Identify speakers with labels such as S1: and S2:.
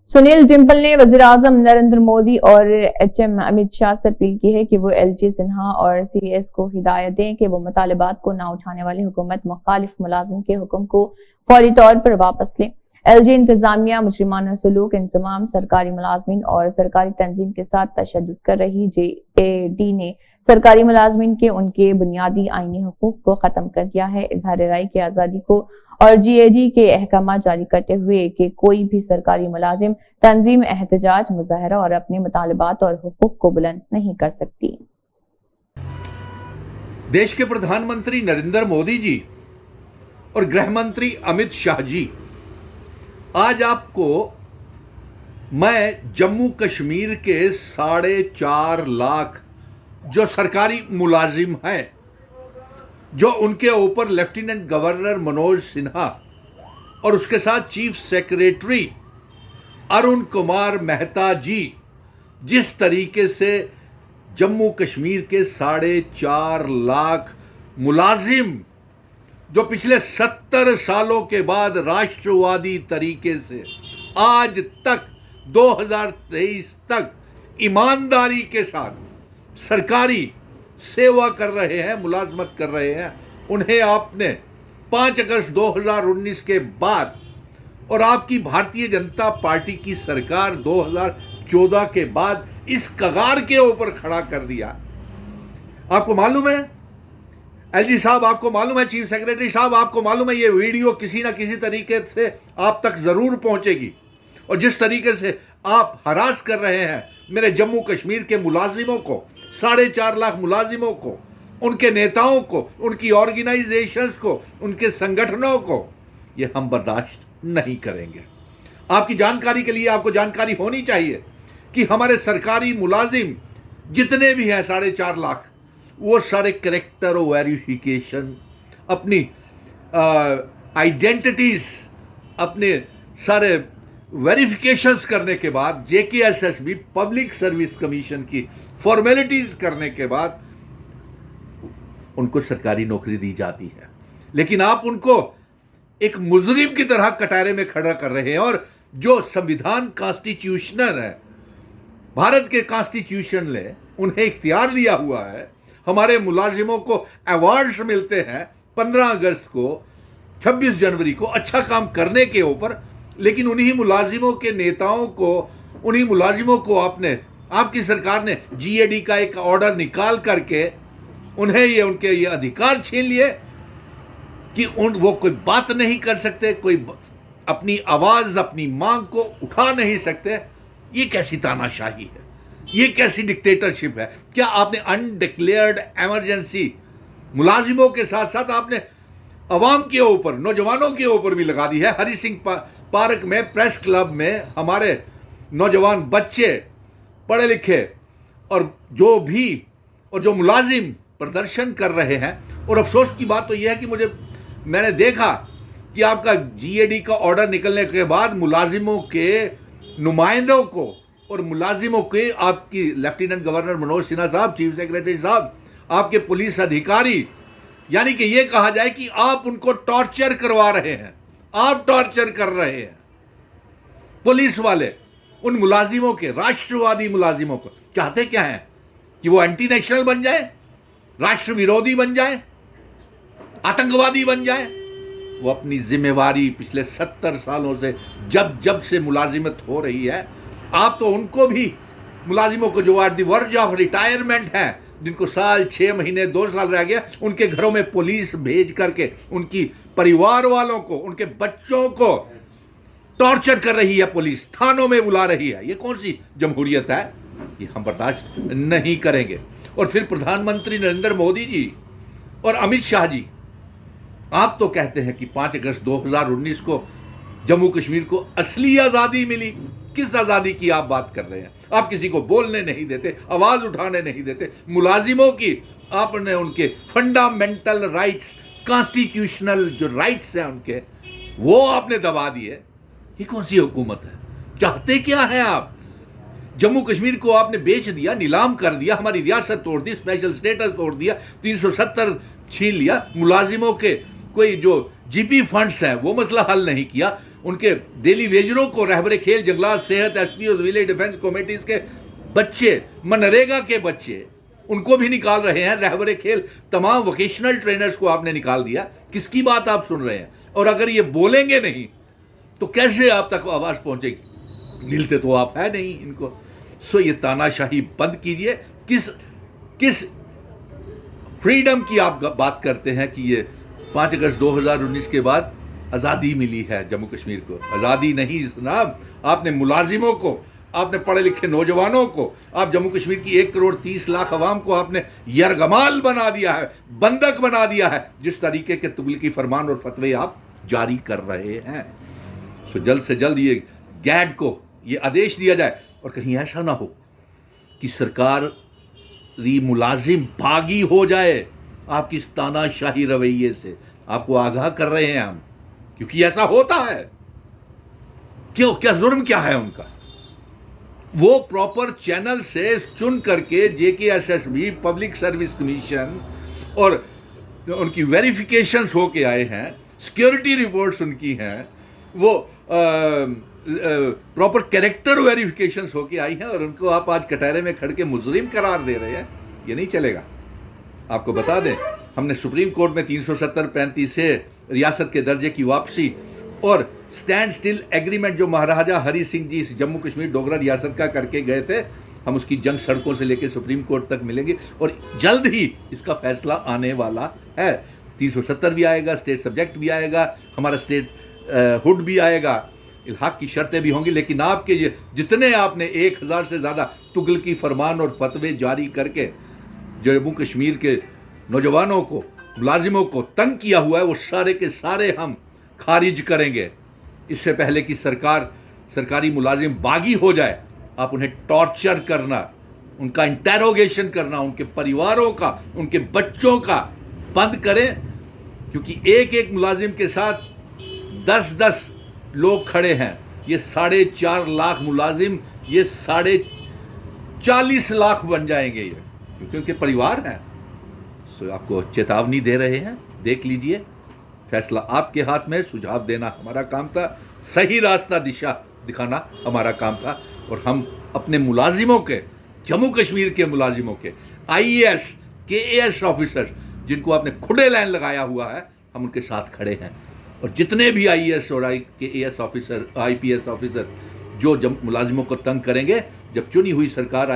S1: सुनील डिम्पल ने वज़ीर-ए-आज़म नरेंद्र मोदी और एचएम अमित शाह से अपील की है कि वो एलजी सिन्हा और सीएस को हिदायत दें कि वो मुतालिबात को ना उठाने वाली हुकूमत मुखालिफ मुलाजिम के हुक्म को फौरी तौर पर वापस लें। एलजी इंतजामिया मुजरिमाना सलूक, इंजमाम, सरकारी मुलाजमीन और सरकारी तंजीम के साथ तशद्दुद कर रही जेएडी ने सरकारी मुलाजमीन के उनके बुनियादी आईनी हुकूक को खत्म कर दिया है। इजहार राय की आजादी को और जीएडी के अहकाम जारी करते हुए कि कोई भी सरकारी मुलाजिम तंजीम, एहतजाज, मुजाहरा और अपने मुतालिबात और हुकूक को बुलंद नहीं कर सकती।
S2: देश के प्रधानमंत्री नरेंद्र मोदी जी और गृह मंत्री अमित शाह जी, आज आपको मैं जम्मू कश्मीर के 4.5 लाख जो सरकारी मुलाजिम हैं, जो उनके ऊपर लेफ्टिनेंट गवर्नर मनोज सिन्हा और उसके साथ चीफ सेक्रेटरी अरुण कुमार मेहता जी जिस तरीके से जम्मू कश्मीर के 4.5 लाख मुलाजिम जो पिछले 70 सालों के बाद राष्ट्रवादी तरीके से आज तक 2023 तक ईमानदारी के साथ सरकारी सेवा कर रहे हैं, मुलाजमत कर रहे हैं, उन्हें आपने 5 अगस्त 2019 के बाद और आपकी भारतीय जनता पार्टी की सरकार 2014 के बाद इस कगार के ऊपर खड़ा कर दिया। आपको मालूम है एलजी साहब, आपको मालूम है चीफ सेक्रेटरी साहब, आपको मालूम है ये वीडियो किसी ना किसी तरीके से आप तक जरूर पहुंचेगी। और जिस तरीके से आप हरास कर रहे हैं मेरे जम्मू कश्मीर के मुलाजिमों को, 4.5 लाख मुलाजिमों को, उनके नेताओं को, उनकी ऑर्गेनाइजेशंस को, उनके संगठनों को, ये हम बर्दाश्त नहीं करेंगे। आपकी जानकारी के लिए आपको जानकारी होनी चाहिए कि हमारे सरकारी मुलाजिम जितने भी हैं 4.5 लाख, वो सारे करेक्टर वेरिफिकेशन, अपनी आइडेंटिटीज, अपने सारे वेरिफिकेशंस करने के बाद जेकेएसएसबी पब्लिक सर्विस कमीशन की फॉर्मेलिटीज करने के बाद उनको सरकारी नौकरी दी जाती है। लेकिन आप उनको एक मुजरिम की तरह कटारे में खड़ा कर रहे हैं। और जो संविधान कॉन्स्टिट्यूशनल है, भारत के कॉन्स्टिट्यूशन ने उन्हें इख्तियार दिया हुआ है। हमारे मुलाजिमों को अवार्ड्स मिलते हैं 15 अगस्त को, 26 जनवरी को अच्छा काम करने के ऊपर, लेकिन उन्हीं मुलाजिमों के नेताओं को, उन्हीं मुलाजिमों को आपकी सरकार ने जीएडी का एक ऑर्डर निकाल करके उन्हें उनके ये अधिकार छीन लिए कि वो कोई बात नहीं कर सकते, कोई अपनी आवाज, अपनी मांग को उठा नहीं सकते। ये कैसी तानाशाही है, ये कैसी डिक्टेटरशिप है? क्या आपने अनडिक्लेयर्ड इमरजेंसी मुलाजिमों के साथ साथ आपने अवाम के ऊपर, नौजवानों के ऊपर भी लगा दी है? हरि सिंह पार्क में, प्रेस क्लब में हमारे नौजवान बच्चे, पढ़े लिखे और जो मुलाजिम प्रदर्शन कर रहे हैं। और अफसोस की बात तो यह है कि मैंने देखा कि आपका जीएडी का ऑर्डर निकलने के बाद मुलाजिमों के नुमाइंदों को और मुलाजिमों के, आपकी लेफ्टिनेंट गवर्नर मनोज सिन्हा साहब, चीफ सेक्रेटरी साहब, आपके पुलिस अधिकारी, यानी कि यह कहा जाए कि आप उनको टॉर्चर करवा रहे हैं, आप टॉर्चर कर रहे हैं। पुलिस वाले उन मुलाजिमों के, राष्ट्रवादी मुलाजिमों को चाहते क्या है कि वो एंटी नेशनल बन जाए, राष्ट्र विरोधी बन जाए, आतंकवादी बन जाए। वो अपनी जिम्मेवारी पिछले 70 सालों से जब से मुलाजिमत हो रही है, आप तो उनको भी, मुलाजिमों को जो at the verge of retirement है, जिनको साल, 6 महीने, 2 साल रह गया, उनके घरों में पुलिस भेज करके उनकी परिवार वालों को, उनके बच्चों को टॉर्चर कर रही है पुलिस, थानों में बुला रही है। ये कौन सी जमहूरियत है? ये हम बर्दाश्त नहीं करेंगे। और फिर प्रधानमंत्री नरेंद्र मोदी जी और अमित शाह जी, आप तो कहते हैं कि 5 अगस्त 2019 को जम्मू कश्मीर को असली आज़ादी मिली। किस आज़ादी की आप बात कर रहे हैं? आप किसी को बोलने नहीं देते, आवाज़ उठाने नहीं देते। मुलाजिमों की आपने उनके फंडामेंटल राइट्स, कॉन्स्टिट्यूशनल जो राइट्स हैं उनके, वो आपने दबा दिए। ये कौन सी हुकूमत है? चाहते क्या हैं आप? जम्मू कश्मीर को आपने बेच दिया, नीलाम कर दिया, हमारी रियासत तोड़ दी, स्पेशल स्टेटस तोड़ दिया, 370 छीन लिया। मुलाजिमों के कोई जो जीपी फंड्स हैं वो मसला हल नहीं किया। उनके डेली वेजरों को, रहबरे खेल, जंगलात, सेहत, एसपीओ, विलेज डिफेंस कमेटीज के बच्चे, मनरेगा के बच्चे, उनको भी निकाल रहे हैं। रहबरे खेल, तमाम वोकेशनल ट्रेनर्स को आपने निकाल दिया। किसकी बात आप सुन रहे हैं? और अगर ये बोलेंगे नहीं तो कैसे आप तक आवाज पहुंचेगी? मिलते तो आप है नहीं इनको। सो ये तानाशाही बंद कीजिए। किस फ्रीडम की आप बात करते हैं कि ये 5 अगस्त 2019 के बाद आज़ादी मिली है जम्मू कश्मीर को? आज़ादी नहीं जनाब, आपने मुलाजिमों को, आपने पढ़े लिखे नौजवानों को, आप जम्मू कश्मीर की 1,30,00,000 अवाम को आपने यरगमाल बना दिया है, बंधक बना दिया है, जिस तरीके के तुगलकी फरमान और फतवे आप जारी कर रहे हैं। सो जल्द से जल्द ये गैड को ये आदेश दिया जाए, और कहीं ऐसा ना हो कि सरकारी मुलाजिम बागी हो जाए आपकी इस तानाशाही रवैये से। आपको आगाह कर रहे हैं हम, क्योंकि ऐसा होता है। क्यों? क्या जुर्म क्या है उनका? वो प्रॉपर चैनल से चुन करके JKSSB, पब्लिक सर्विस कमीशन, और उनकी वेरिफिकेशंस होके आए हैं, सिक्योरिटी रिपोर्ट्स उनकी हैं, वो प्रॉपर कैरेक्टर वेरिफिकेशंस होके आई हैं, और उनको आप आज कटहरे में खड़ के मुजरिम करार दे रहे हैं। ये नहीं चलेगा। आपको बता दें, हमने सुप्रीम कोर्ट में 370-35 से रियासत के दर्जे की वापसी और स्टैंड स्टिल एग्रीमेंट जो महाराजा हरि सिंह जी जम्मू कश्मीर डोगरा रियासत का करके गए थे, हम उसकी जंग सड़कों से लेकर सुप्रीम कोर्ट तक मिलेंगे, और जल्द ही इसका फैसला आने वाला है। 370 भी आएगा, स्टेट सब्जेक्ट भी आएगा, हमारा स्टेट हुड भी आएगा, इल्हाक की शर्तें भी होंगी। लेकिन आपके जितने आपने 1000 से ज़्यादा तुगलकी फरमान और फतवे जारी करके जम्मू कश्मीर के नौजवानों को, मुलाजिमों को तंग किया हुआ है, वो सारे के सारे हम खारिज करेंगे। इससे पहले कि सरकारी मुलाजिम बागी हो जाए, आप उन्हें टॉर्चर करना, उनका इंटेरोगेशन करना, उनके परिवारों का, उनके बच्चों का बंद करें। क्योंकि एक मुलाजिम के साथ 10-10 लोग खड़े हैं। ये 4.5 लाख मुलाजिम, ये 40 लाख बन जाएंगे ये, क्योंकि उनके परिवार हैं। सो आपको चेतावनी दे रहे हैं, देख लीजिए। फैसला आपके हाथ में, सुझाव देना हमारा काम था, सही रास्ता दिशा दिखाना हमारा काम था। और हम अपने मुलाजिमों के, जम्मू कश्मीर के मुलाजिमों के, IAS KAS ऑफिसर्स जिनको आपने खुले लाइन लगाया हुआ है, हम उनके साथ खड़े हैं। और जितने भी IAS और KAS ऑफिसर, IPS ऑफिसर जो मुलाजिमों को तंग करेंगे, जब चुनी हुई सरकार